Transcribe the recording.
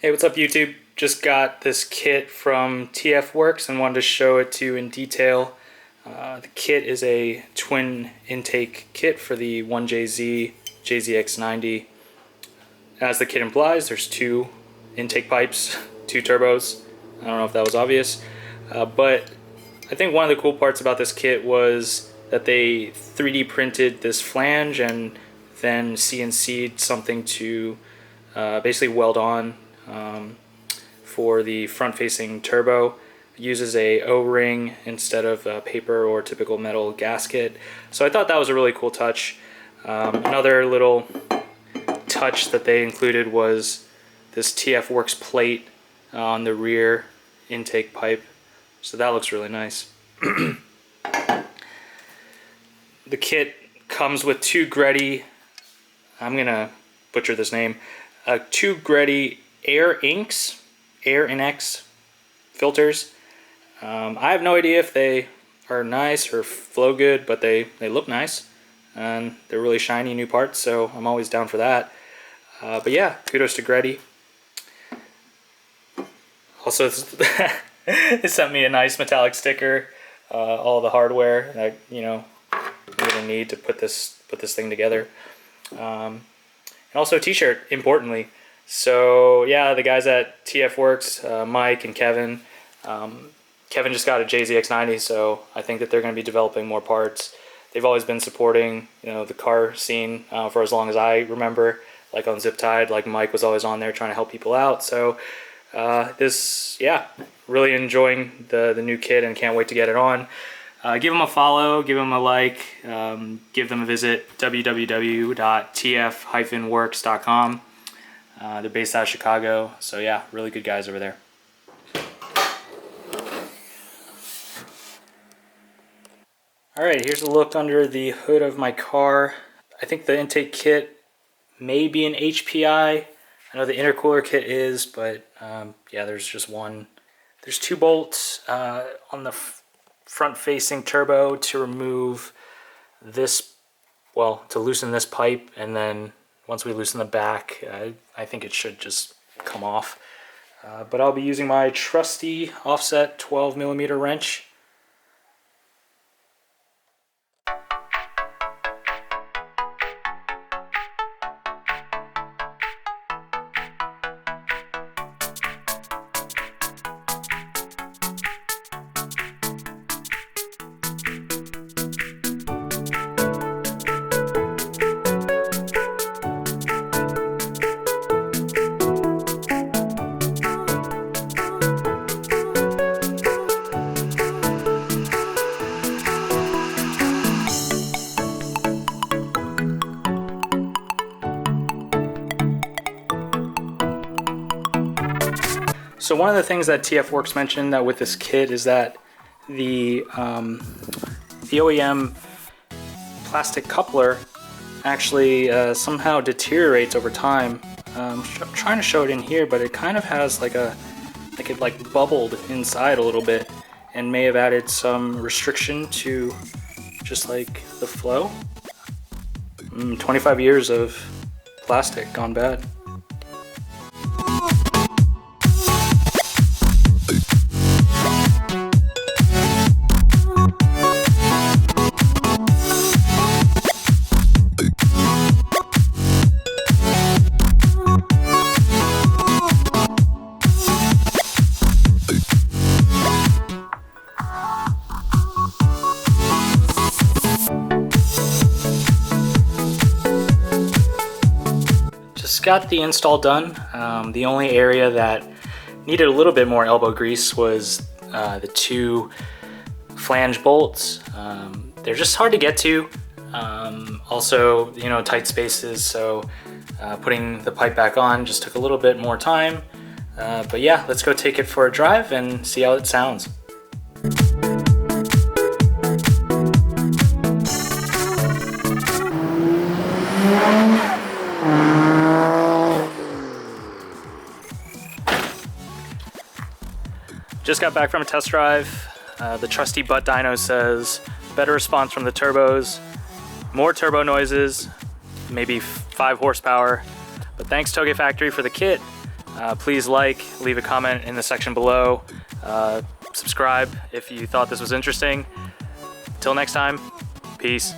Hey, what's up YouTube? Just got this kit from TF Works and wanted to show it to you in detail. The kit is a twin intake kit for the 1JZ JZX90. As the kit implies, there's two intake pipes, two turbos. I don't know if that was obvious, but I think one of the cool parts about this kit was that they 3D printed this flange and then CNC'd something to basically weld on for the front-facing turbo. It uses a O-ring instead of a paper or typical metal gasket. So I thought that was a really cool touch. Another little touch that they included was this TF Works plate on the rear intake pipe. So that looks really nice. The kit comes with two Greddy, I'm gonna butcher this name, two Greddy Air NX filters. I have no idea if they are nice or flow good, but they look nice and they're really shiny new parts, so I'm always down for that. But yeah, kudos to Greddy. Also, they sent me a nice metallic sticker, all the hardware that I'm gonna need to put this thing together, and also a t-shirt, importantly. So yeah, the guys at TF Works, Mike and Kevin. Kevin just got a JZX90, so I think that they're going to be developing more parts. They've always been supporting, the car scene for as long as I remember. Like on Zip Tide, like Mike was always on there trying to help people out. So really enjoying the new kit and can't wait to get it on. Give them a follow, give them a like, give them a visit, www.tf-works.com. They're based out of Chicago, so yeah, really good guys over there. Alright, here's a look under the hood of my car. I think the intake kit may be an HPI. I know the intercooler kit is, but yeah, there's just one. There's two bolts on the front-facing turbo to remove this, well, to loosen this pipe, and then once we loosen the back, I think it should just come off. But I'll be using my trusty offset 12mm wrench. So one of the things that TF Works mentioned that with this kit is that the OEM plastic coupler actually somehow deteriorates over time. I'm trying to show it in here, but it kind of has like it bubbled inside a little bit and may have added some restriction to just like the flow. 25 years of plastic gone bad. Got the install done. The only area that needed a little bit more elbow grease was the two flange bolts. They're just hard to get to. Also, tight spaces, so putting the pipe back on just took a little bit more time. But yeah, let's go take it for a drive and see how it sounds. Just got back from a test drive. The trusty butt dyno says better response from the turbos, more turbo noises, maybe 5 horsepower. But thanks Toge Factory for the kit. Please leave a comment in the section below. Subscribe if you thought this was interesting. Till next time, peace.